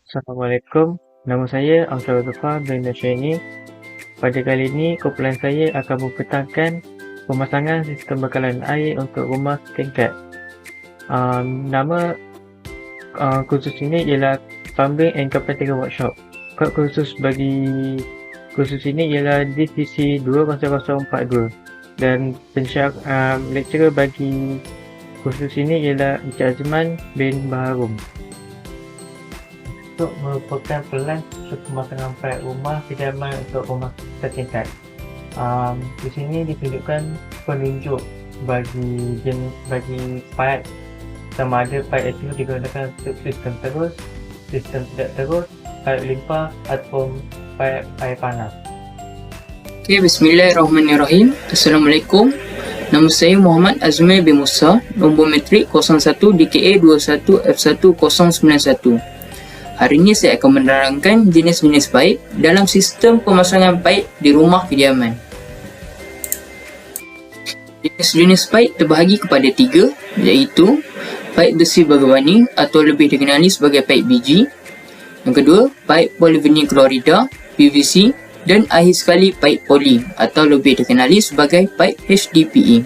Assalamualaikum, nama saya Amsyar Zafar bin Nashaini. Pada kali ini, kumpulan saya akan membentangkan pemasangan sistem bekalan air untuk rumah tingkat. Nama kursus ini ialah Plumbing and Carpentry Workshop. Kod kursus bagi kursus ini ialah DCC 20042 dan lecturer bagi kursus ini ialah Encik Azman bin Baharum. Untuk merupakan pelan pemasangan paip rumah kediaman untuk rumah tertingkat. Di sini ditunjukkan penunjuk bagi paip, sama ada paip itu digunakan untuk sistem terus, sistem tidak terus, paip limpah ataupun paip air panas. Okay, Bismillahirrahmanirrahim. Assalamualaikum. Nama saya Muhammad Azmi bin Musa, nombor metrik 01 DKA 21F1091. Hari ini saya akan menerangkan jenis-jenis paip dalam sistem pemasangan paip di rumah kediaman. Jenis-jenis paip terbahagi kepada 3, iaitu paip besi berwarni atau lebih dikenali sebagai paip biji. Yang kedua, paip polyvinyl klorida (PVC) dan akhir sekali paip poli atau lebih dikenali sebagai paip HDPE.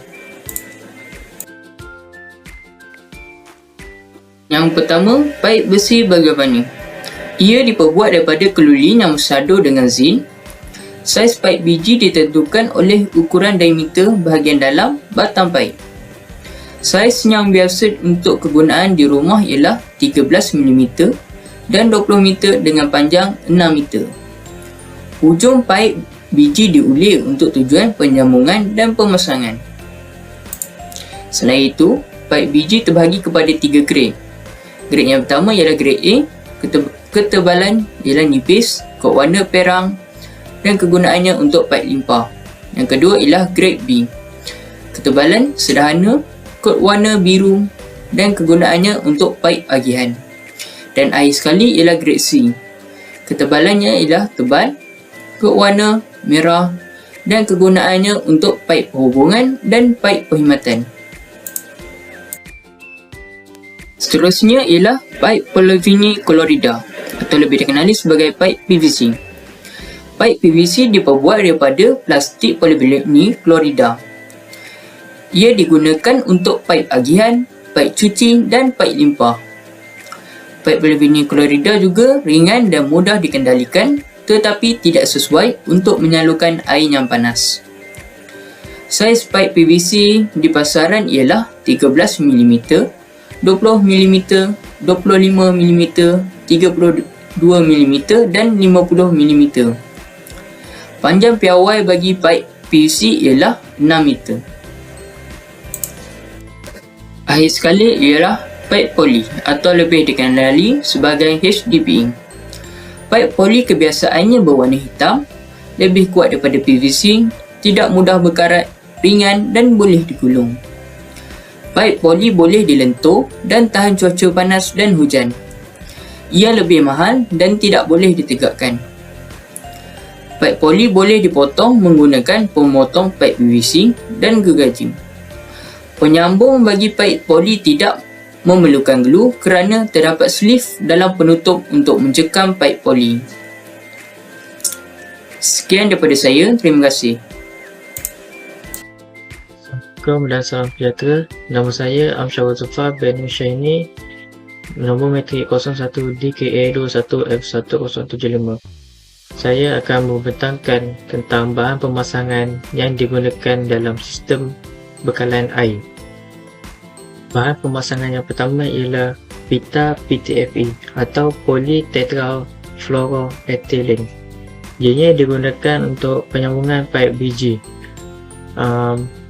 Yang pertama, paip besi berwarni. Ia diperbuat daripada keluli yang bersado dengan zin. Saiz paip biji ditentukan oleh ukuran diameter bahagian dalam batang paip. Saiz yang biasa untuk kegunaan di rumah ialah 13mm dan 20m dengan panjang 6m. Hujung paip biji diulir untuk tujuan penyambungan dan pemasangan. Selain itu, paip biji terbahagi kepada 3 grade. Grade yang pertama ialah grade A. Ketebalan ialah nipis, kod warna perang dan kegunaannya untuk paip limpah. Yang kedua ialah grade B. Ketebalan sederhana, kod warna biru dan kegunaannya untuk paip agihan. Dan akhir sekali ialah grade C. Ketebalannya ialah tebal, kod warna merah dan kegunaannya untuk paip perhubungan dan paip perkhidmatan. Seterusnya ialah paip polyvinyl klorida atau lebih dikenali sebagai paip PVC. Paip PVC diperbuat daripada plastik polyvinyl klorida. Ia digunakan untuk paip agihan, paip cuci dan paip limpah. Paip polyvinyl klorida juga ringan dan mudah dikendalikan, tetapi tidak sesuai untuk menyalurkan air yang panas. Saiz paip PVC di pasaran ialah 13mm, 20mm, 25mm, 32mm dan 50mm. Panjang piawai bagi paip PVC ialah 6m. Akhir sekali ialah paip poli atau lebih dikenali sebagai HDPE. Paip poli kebiasaannya berwarna hitam, lebih kuat daripada PVC, tidak mudah berkarat, ringan dan boleh digulung. Paip poli boleh dilentur dan tahan cuaca panas dan hujan. Ia lebih mahal dan tidak boleh ditegakkan. Paip poli boleh dipotong menggunakan pemotong paip PVC dan gergaji. Penyambung bagi paip poli tidak memerlukan glue kerana terdapat sleeve dalam penutup untuk mencekam paip poli. Sekian daripada saya, terima kasih. Assalamualaikum dan salam sejahtera. Nama saya Amsyar Zafar bin Nashaini, nombor metrik 01 DKA 21F1075. Saya akan membentangkan tentang bahan pemasangan yang digunakan dalam sistem bekalan air. Bahan pemasangan yang pertama ialah pita PTFE atau polytetrafluoroethylene. Ianya digunakan untuk penyambungan paip biji.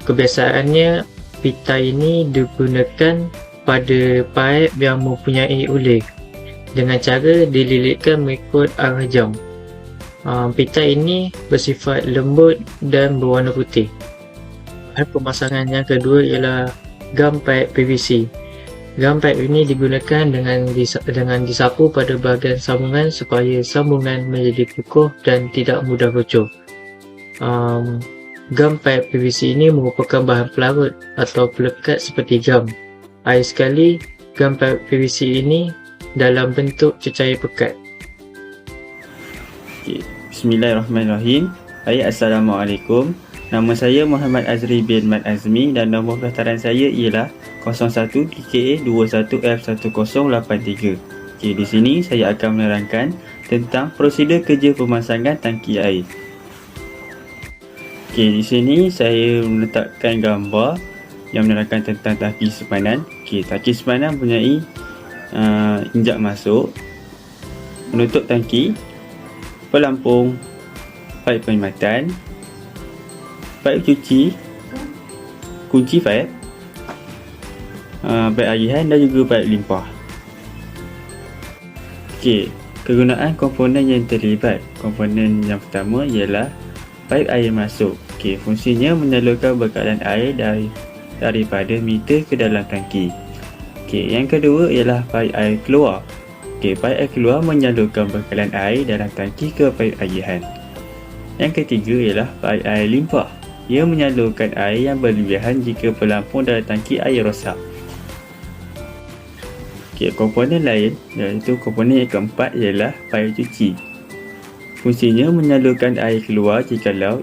Kebiasaannya, pita ini digunakan pada paip yang mempunyai ulir dengan cara dililitkan mengikut arah jam. Pita ini bersifat lembut dan berwarna putih. Bahan pemasangan yang kedua ialah gam paip PVC. Gam paip ini digunakan dengan disapu pada bahagian sambungan supaya sambungan menjadi kukuh dan tidak mudah bocor. Gam paip PVC ini merupakan bahan pelarut atau pelekat seperti gam. Akhir sekali, gam paip PVC ini dalam bentuk cecair pekat. Okay. Bismillahirrahmanirrahim. Assalamualaikum. Nama saya Muhammad Azri bin Mat Azmi dan nombor pendaftaran saya ialah 01 TKA 21F1083. Okay, di sini saya akan menerangkan tentang prosedur kerja pemasangan tangki air. Okay, di sini saya meletakkan gambar yang menerangkan tentang tangki simpanan. Okay, tangki simpanan mempunyai injak masuk, penutup tangki, pelampung, paip perkhidmatan, paip cuci, kunci paip, paip aliran dan juga paip limpah. Okey, kegunaan komponen yang terlibat. Komponen yang pertama ialah paip air masuk. Okey, fungsinya menyalurkan bekalan air daripada meter ke dalam tangki. Okey, yang kedua ialah paip air keluar. Okey, paip air keluar menyalurkan bekalan air dalam tangki ke paip aliran. Yang ketiga ialah paip air limpah. Ia menyalurkan air yang berlebihan jika pelampung dalam tangki air rosak. Okey, komponen lain iaitu komponen yang keempat ialah paip cuci. Fungsinya menyalurkan air keluar jikalau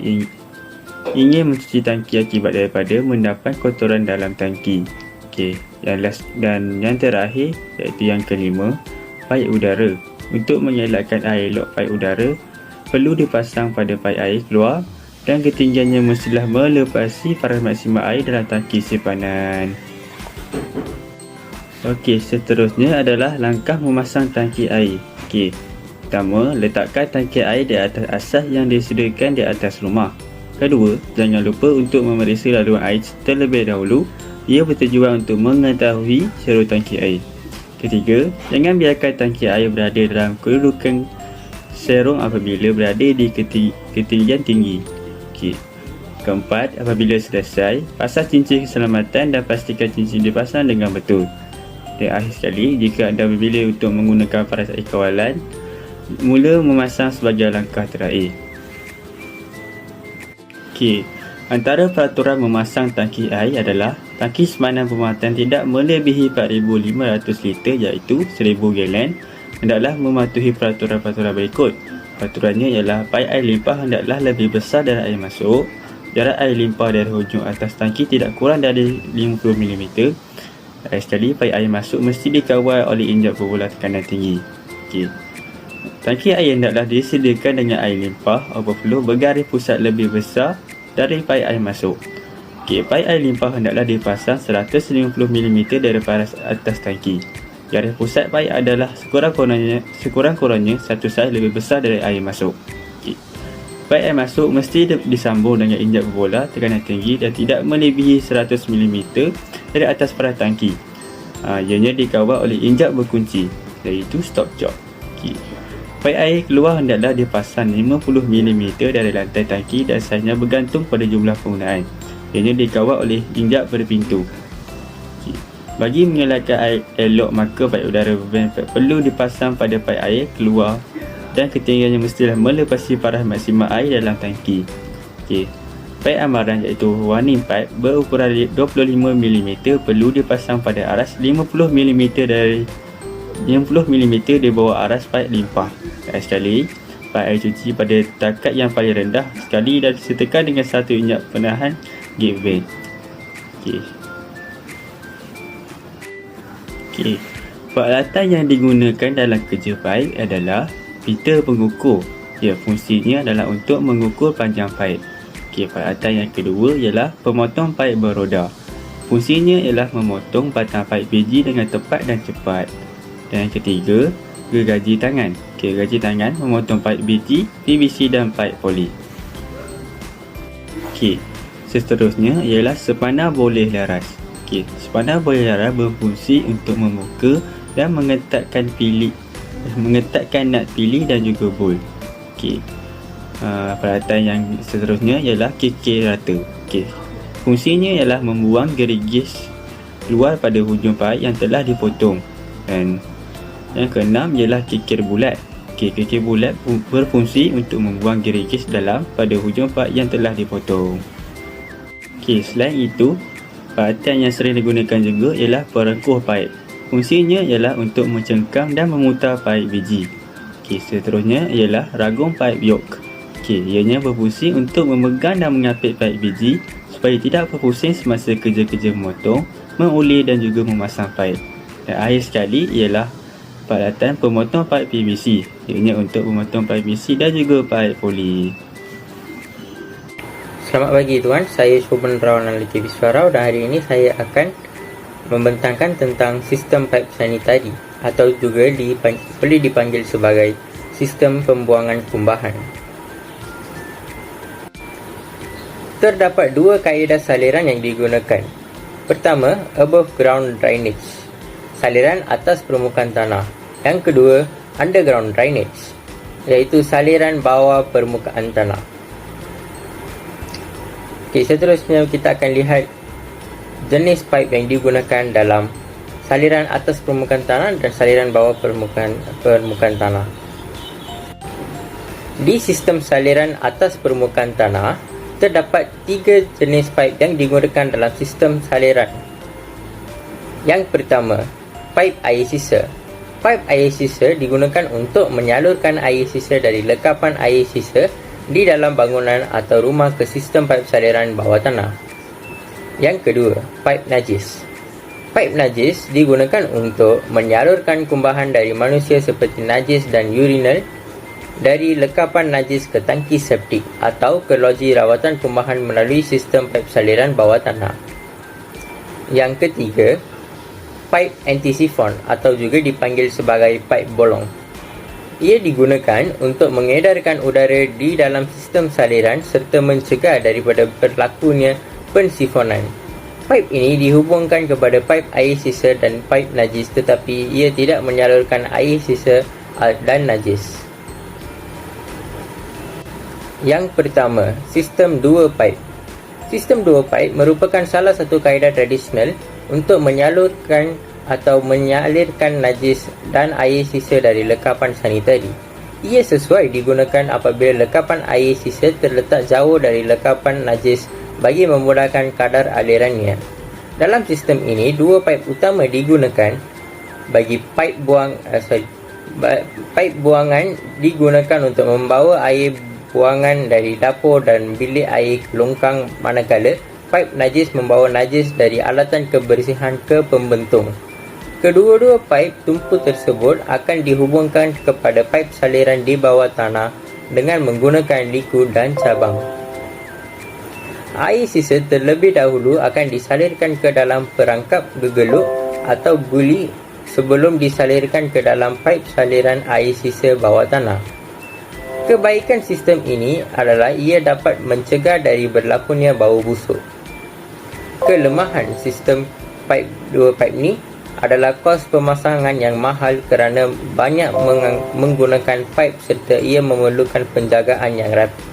ingin mencuci tangki akibat daripada mendapat kotoran dalam tangki. Okey, dan yang terakhir iaitu yang kelima, paip udara. Untuk mengelakkan air lok paip udara, perlu dipasang pada paip air keluar dan ketinggiannya mestilah melepasi paras maksimal air dalam tangki simpanan. Okey, seterusnya adalah langkah memasang tangki air. Okey, pertama, letakkan tangki air di atas asas yang disediakan di atas rumah. Kedua, jangan lupa untuk memeriksa laluan air terlebih dahulu. Ia bertujuan untuk mengetahui seluruh tangki air. Ketiga, jangan biarkan tangki air berada dalam kedudukan serong apabila berada di ketinggian tinggi. Okey. Keempat, apabila selesai, pasang cincin keselamatan dan pastikan cincin dipasang dengan betul. Dan akhir sekali, jika anda memilih untuk menggunakan paras air kawalan, mula memasang sebagai langkah terakhir. Okey. Antara peraturan memasang tangki air adalah tangki simpanan pemakatan tidak melebihi 4,500 liter iaitu 1,000 galen. Hendaklah mematuhi peraturan-peraturan berikut. Peraturannya ialah paip air limpah hendaklah lebih besar dari air masuk. Jarak air limpah dari hujung atas tangki tidak kurang dari 50 mm. Sekali, paip air masuk mesti dikawal oleh injak berbola tekanan tinggi. Okey. Tangki air hendaklah disediakan dengan air limpah overflow bergaris pusat lebih besar dari paip air masuk. Okey, paip air limpah hendaklah dipasang 150 mm dari paras atas tangki. Garis pusat paip adalah sekurang-kurangnya satu saiz lebih besar dari air masuk. Okay. Paip air masuk mesti disambung dengan injak berbola tekanan tinggi dan tidak melebihi 100 mm dari atas paras tangki. Ianya dikawal oleh injak berkunci iaitu stop job. Okay. Paip air keluar hendaklah dipasang 50 mm dari lantai tangki dan saiznya bergantung pada jumlah penggunaan. Ianya dikawal oleh injak berpintu. Bagi mengelakkan air elok, maka paip udara vent perlu dipasang pada paip air keluar dan ketinggiannya mestilah melepasi paras maksimal air dalam tangki. Okey. Paip amaran iaitu warning pipe berukuran 25 mm perlu dipasang pada aras 50 mm di bawah aras paip limpah. Sekali, paip air cuci pada takat yang paling rendah sekali dan disertakan dengan satu injak penahan gate vent. Okey. Okey, peralatan yang digunakan dalam kerja paip adalah pita pengukur. Ya, fungsinya adalah untuk mengukur panjang paip. Okey, peralatan yang kedua ialah pemotong paip beroda. Fungsinya ialah memotong batang paip biji dengan tepat dan cepat. Dan yang ketiga, gergaji tangan. Okey, gergaji tangan memotong paip biji, PVC dan paip poli. Okey, seterusnya ialah sepana boleh laras. Okey, sepana boleh laras berfungsi untuk membuka dan mengetatkan nut pilih dan juga bol. Okey. Peralatan yang seterusnya ialah kikir rata. Okey. Fungsinya ialah membuang gerigis keluar pada hujung paip yang telah dipotong. Dan yang keenam ialah kikir bulat. Okey, kikir bulat berfungsi untuk membuang gerigis dalam pada hujung paip yang telah dipotong. Okey, selain itu, peralatan yang sering digunakan juga ialah perengkuh paip. Fungsinya ialah untuk mencengkam dan memutar paip biji. Okey, seterusnya ialah ragung pipe yoke. Okey, ianya berfungsi untuk memegang dan mengapit pipe biji supaya tidak berpusing semasa kerja-kerja memotong, mengulir dan juga memasang pipe. Dan akhir sekali ialah peralatan pemotong pipe PVC. Ianya untuk memotong pipe PVC dan juga pipe poli. Selamat pagi tuan, saya Shoban Rawan Aliti Viswarau dan hari ini saya akan membentangkan tentang sistem pipe sanitari atau juga boleh dipanggil sebagai sistem pembuangan kumbahan. Terdapat dua kaedah saliran yang digunakan. Pertama, above ground drainage, saliran atas permukaan tanah. Yang kedua, underground drainage, iaitu saliran bawah permukaan tanah. Okey, seterusnya kita akan lihat jenis pipe yang digunakan dalam saliran atas permukaan tanah dan saliran bawah permukaan tanah. Di sistem saliran atas permukaan tanah, terdapat 3 jenis pipe yang digunakan dalam sistem saliran. Yang pertama, pipe air sisa. Pipe air sisa digunakan untuk menyalurkan air sisa dari lekapan air sisa di dalam bangunan atau rumah ke sistem pipe saliran bawah tanah. Yang kedua, pipe najis. Pipe najis digunakan untuk menyalurkan kumbahan dari manusia seperti najis dan urinal dari lekapan najis ke tangki septik atau ke loji rawatan kumbahan melalui sistem pipe saliran bawah tanah. Yang ketiga, pipe anti-sifon atau juga dipanggil sebagai pipe bolong. Ia digunakan untuk mengedarkan udara di dalam sistem saliran serta mencegah daripada berlakunya pensifonan. Pipe ini dihubungkan kepada pipe air sisa dan pipe najis, tetapi ia tidak menyalurkan air sisa dan najis. Yang pertama, sistem dua pipe. Sistem dua pipe merupakan salah satu kaedah tradisional untuk menyalurkan atau menyalirkan najis dan air sisa dari lekapan sanitari. Ia sesuai digunakan apabila lekapan air sisa terletak jauh dari lekapan najis bagi memudahkan kadar alirannya. Dalam sistem ini, dua pipe utama digunakan. Bagi pipe buangan digunakan untuk membawa air buangan dari dapur dan bilik air ke longkang, manakala pipe najis membawa najis dari alatan kebersihan ke pembentung. Kedua-dua pipe tumpu tersebut akan dihubungkan kepada pipe saliran di bawah tanah dengan menggunakan liku dan cabang. Air sisa terlebih dahulu akan disalirkan ke dalam perangkap gegeluk atau guli sebelum disalirkan ke dalam pipe saliran air sisa bawah tanah. Kebaikan sistem ini adalah ia dapat mencegah dari berlakunya bau busuk. Kelemahan sistem dua pipe ni adalah kos pemasangan yang mahal kerana banyak menggunakan pipe serta ia memerlukan penjagaan yang rapi.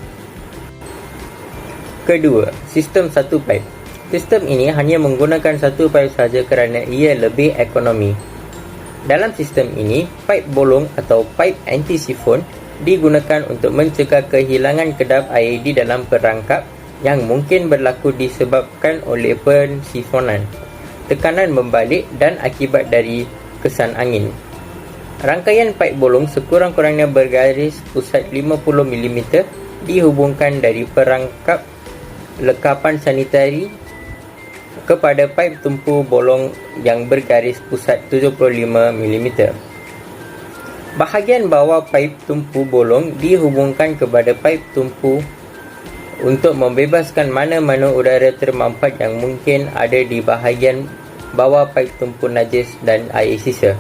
Kedua, sistem satu pipe. Sistem ini hanya menggunakan satu pipe saja kerana ia lebih ekonomi. Dalam sistem ini, pipe bolong atau pipe anti-sifon digunakan untuk mencegah kehilangan kedap air di dalam perangkap yang mungkin berlaku disebabkan oleh pensifonan, tekanan membalik dan akibat dari kesan angin. Rangkaian pipe bolong sekurang-kurangnya bergaris pusat 50 mm dihubungkan dari perangkap lekapan sanitari kepada pipe tumpu bolong yang bergaris pusat 75 mm. Bahagian bawah pipe tumpu bolong dihubungkan kepada pipe tumpu untuk membebaskan mana-mana udara termampat yang mungkin ada di bahagian bawah pipe tumpu najis dan air sisa.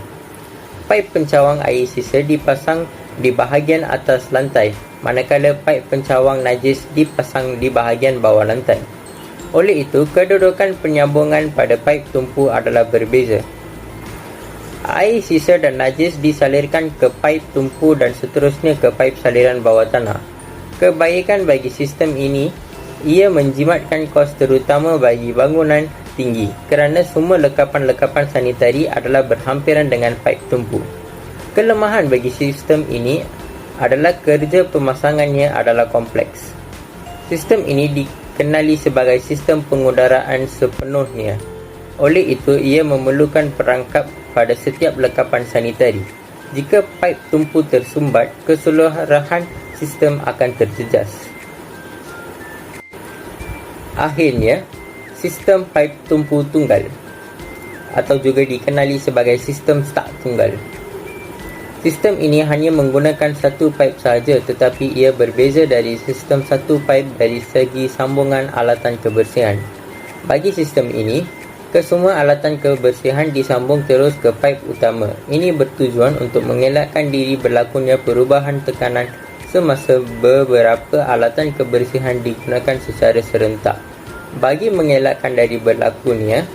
Pipe pencawang air sisa dipasang di bahagian atas lantai, manakala pipe pencawang najis dipasang di bahagian bawah lantai. Oleh itu, kedudukan penyambungan pada pipe tumpu adalah berbeza. Air sisa dan najis disalirkan ke pipe tumpu dan seterusnya ke pipe saliran bawah tanah. Kebaikan bagi sistem ini, ia menjimatkan kos terutama bagi bangunan tinggi kerana semua lekapan-lekapan sanitari adalah berhampiran dengan pipe tumpu. Kelemahan bagi sistem ini adalah kerja pemasangannya adalah kompleks. Sistem ini dikenali sebagai sistem pengudaraan sepenuhnya. Oleh itu, ia memerlukan perangkap pada setiap lekapan sanitari. Jika paip tumpu tersumbat, keseluruhan sistem akan terjejas. Akhirnya, sistem paip tumpu tunggal atau juga dikenali sebagai sistem stuck tunggal. Sistem ini hanya menggunakan satu paip sahaja, tetapi ia berbeza dari sistem satu paip dari segi sambungan alatan kebersihan. Bagi sistem ini, kesemua alatan kebersihan disambung terus ke paip utama. Ini bertujuan untuk mengelakkan diri berlakunya perubahan tekanan semasa beberapa alatan kebersihan digunakan secara serentak. Bagi mengelakkan dari berlakunya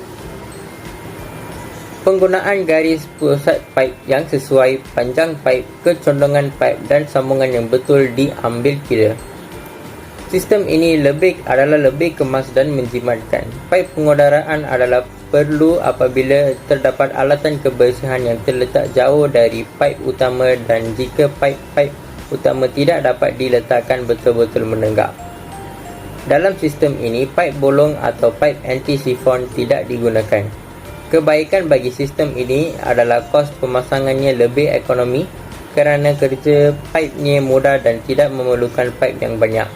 penggunaan garis pusat paip yang sesuai, panjang paip, kecondongan paip dan sambungan yang betul diambil kira. Sistem ini adalah lebih kemas dan menjimatkan. Paip pengudaraan adalah perlu apabila terdapat alatan kebersihan yang terletak jauh dari paip utama dan jika paip-paip utama tidak dapat diletakkan betul-betul menenggak. Dalam sistem ini, paip bolong atau paip anti-sifon tidak digunakan. Kebaikan bagi sistem ini adalah kos pemasangannya lebih ekonomi kerana kerja paipnya mudah dan tidak memerlukan paip yang banyak.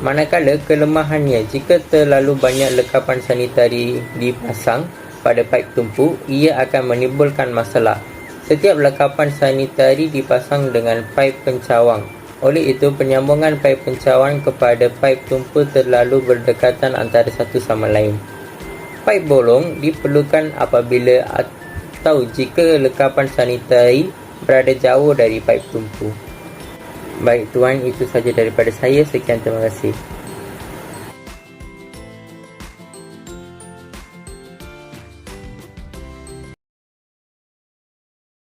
Manakala kelemahannya, jika terlalu banyak lekapan sanitari dipasang pada paip tumpu, ia akan menimbulkan masalah. Setiap lekapan sanitari dipasang dengan paip pencawang. Oleh itu, penyambungan paip pencawang kepada paip tumpu terlalu berdekatan antara satu sama lain. Paip bolong diperlukan apabila atau jika lekapan sanitari berada jauh dari paip tumpu. Baik tuan, itu saja daripada saya. Sekian, terima kasih.